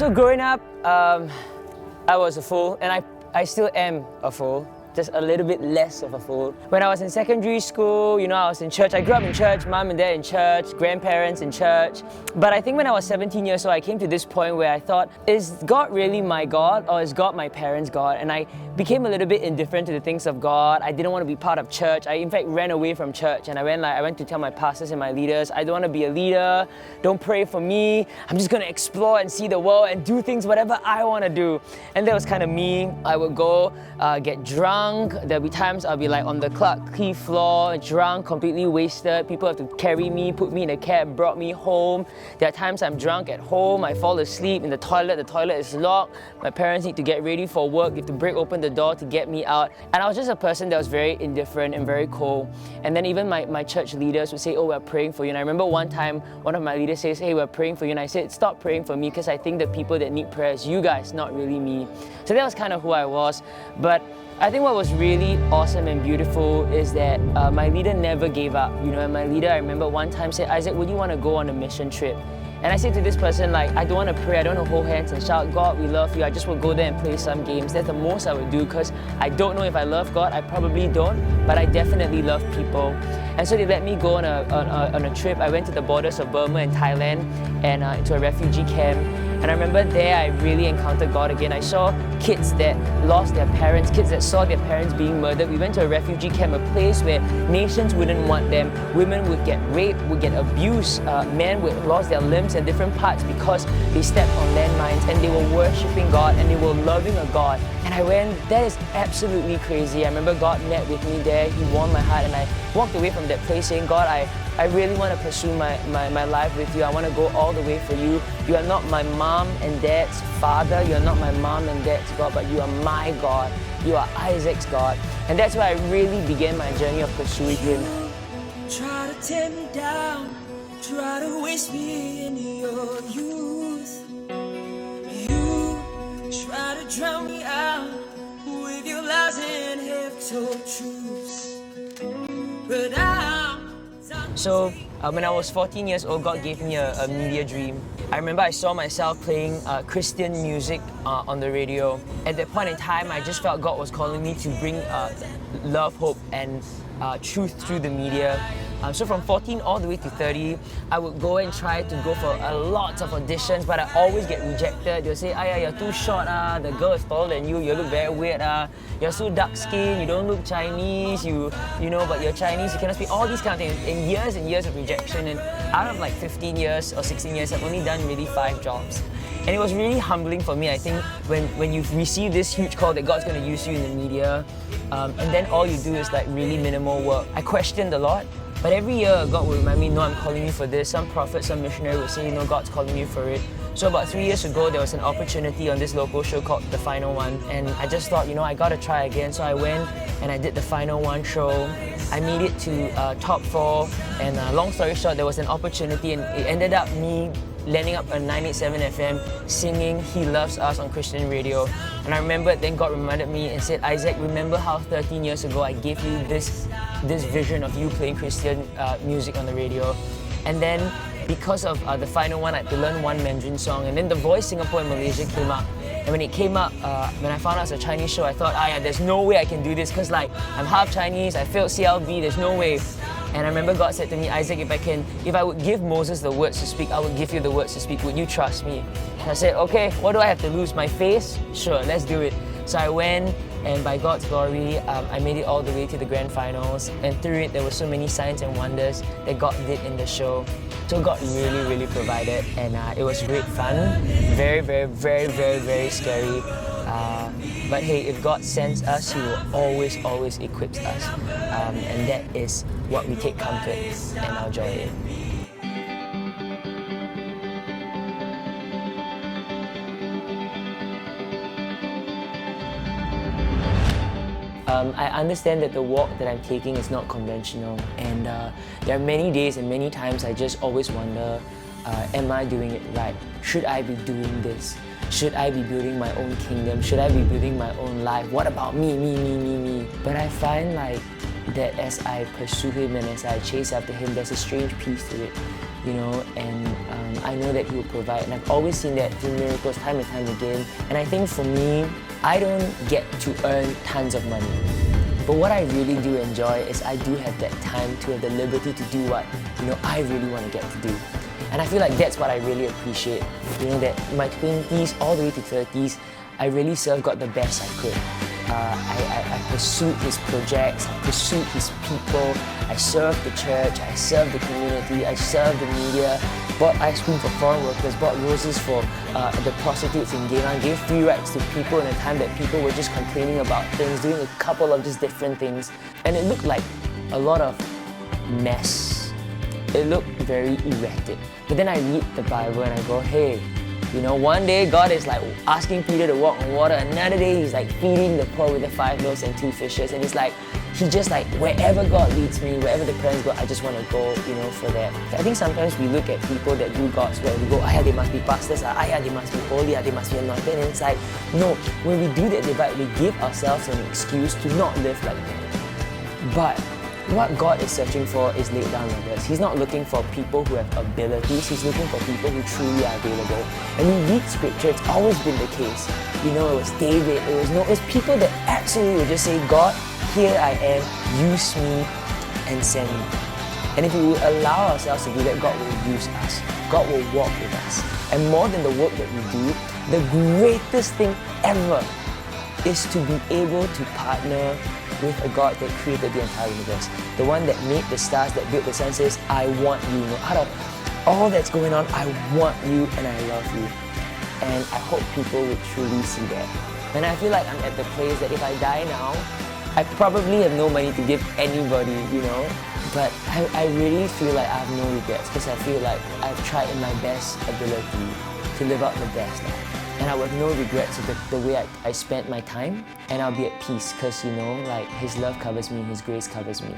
So growing up, I was a fool, and I still am a fool. Just a little bit less of a fool. When I was in secondary school, you know, I was in church. I grew up in church, mom and dad in church, grandparents in church. But I think when I was 17 years old, I came to this point where I thought, is God really my God, or is God my parents' God? And I became a little bit indifferent to the things of God. I didn't want to be part of church. I in fact ran away from church, and I went to tell my pastors and my leaders, I don't want to be a leader, don't pray for me. I'm just going to explore and see the world and do things whatever I want to do. And that was kind of me. I would go get drunk. There'll be times I'll be like on the Clarke Quay floor, drunk, completely wasted. People have to carry me, put me in a cab, brought me home. There are times I'm drunk at home, I fall asleep in the toilet is locked. My parents need to get ready for work, they have to break open the door to get me out. And I was just a person that was very indifferent and very cold. And then even my church leaders would say, oh, we're praying for you. And I remember one time, one of my leaders says, hey, we're praying for you. And I said, stop praying for me, because I think the people that need prayer is you guys, not really me. So that was kind of who I was. But I think what was really awesome and beautiful is that my leader never gave up. You know, and my leader, I remember one time said, Isaac, would you want to go on a mission trip? And I said to this person, like, I don't want to pray, I don't want to hold hands and shout, God, we love you. I just will go there and play some games. That's the most I would do, because I don't know if I love God. I probably don't, but I definitely love people. And so they let me go on a trip. I went to the borders of Burma and Thailand and to a refugee camp. And I remember there I really encountered God again. I saw kids that lost their parents, kids that saw their parents being murdered. We went to a refugee camp, a place where nations wouldn't want them. Women would get raped, would get abused. Men would lose their limbs in different parts because they stepped on landmines, and they were worshipping God and they were loving a God. And I went, that is absolutely crazy. I remember God met with me there. He warmed my heart, and I walked away from that place saying, God, I really want to pursue my life with you. I want to go all the way for you. You are not my mom and dad's father. You are not my mom and dad's God, but you are my God. You are Isaac's God. And that's where I really began my journey of pursuing Him. Try to tear me down, try to waste me in your youth. You try to drown me out with your lies and half-told truths. But So when I was 14 years old, God gave me a media dream. I remember I saw myself playing Christian music on the radio. At that point in time, I just felt God was calling me to bring love, hope, and truth through the media. So from 14 all the way to 30, I would go and try to go for a lot of auditions, but I always get rejected. They'll say, you're too short, the girl is taller than you look very weird, you're so dark skinned, you don't look Chinese, you know, but you're Chinese, you cannot speak, all these kind of things. And years of rejection, and out of like 15 years or 16 years, I've only done really 5 jobs. And it was really humbling for me, I think, when you receive this huge call that God's going to use you in the media, and then all you do is like really minimal work. I questioned a lot. But every year, God would remind me, no, I'm calling you for this. Some prophet, some missionary would say, God's calling you for it. So about 3 years ago, there was an opportunity on this local show called The Final One. And I just thought, I gotta try again. So I went and I did The Final One show. I made it to top 4. And long story short, there was an opportunity, and it ended up me landing up on 987 FM, singing He Loves Us on Christian radio. And I remember then God reminded me and said, Isaac, remember how 13 years ago I gave you this vision of you playing Christian music on the radio. And then because of The Final One, I had to learn one Mandarin song. And then The Voice Singapore in Malaysia came up. And when it came up, when I found out it was a Chinese show, I thought, there's no way I can do this, because like I'm half Chinese, I failed CLB, there's no way. And I remember God said to me, Isaac, if I would give Moses the words to speak, I would give you the words to speak. Would you trust me? And I said, okay, what do I have to lose? My face? Sure, let's do it. So I went, and by God's glory, I made it all the way to the grand finals. And through it, there were so many signs and wonders that God did in the show. So God really, really provided, and it was great fun. Very, very, very, very, very scary. But hey, if God sends us, He will always, always equip us. And that is what we take comfort and our joy in. I understand that the walk that I'm taking is not conventional, and there are many days and many times I just always wonder, am I doing it right? Should I be doing this? Should I be building my own kingdom? Should I be building my own life? What about me? But I find like that as I pursue Him and as I chase after Him, there's a strange peace to it. and I know that He will provide. And I've always seen that through miracles time and time again. And I think for me, I don't get to earn tons of money. But what I really do enjoy is I do have that time to have the liberty to do what, I really want to get to do. And I feel like that's what I really appreciate. That my 20s all the way to 30s, I really served God the best I could. I pursued His projects, I pursued His people, I served the church, I served the community, I served the media, bought ice cream for foreign workers, bought roses for the prostitutes in Geylang, gave free rides to people in a time that people were just complaining about things, doing a couple of just different things. And it looked like a lot of mess. It looked very erratic. But then I read the Bible and I go, hey, one day God is like asking Peter to walk on water, another day He's like feeding the poor with the 5 loaves and 2 fishes, and He's like, He just like, wherever God leads me, wherever the presence go, I just want to go, for that. I think sometimes we look at people that do God's will, we go, they must be pastors, they must be holy, they must be anointed, and it's like, no, when we do that divide, we give ourselves an excuse to not live like that. But what God is searching for is laid down ladders. He's not looking for people who have abilities, He's looking for people who truly are available. And we read scripture, it's always been the case. It was David, it was people that absolutely would just say, God, here I am, use me and send me. And if we will allow ourselves to do that, God will use us. God will walk with us. And more than the work that we do, the greatest thing ever is to be able to partner with a God that created the entire universe. The one that made the stars, that built the sun, says, I want you. Out of all that's going on, I want you and I love you. And I hope people will truly see that. And I feel like I'm at the place that if I die now, I probably have no money to give anybody, But I really feel like I have no regrets because I feel like I've tried in my best ability to live out the best life. And I would have no regrets of the way I spent my time, and I'll be at peace because, His love covers me, His grace covers me.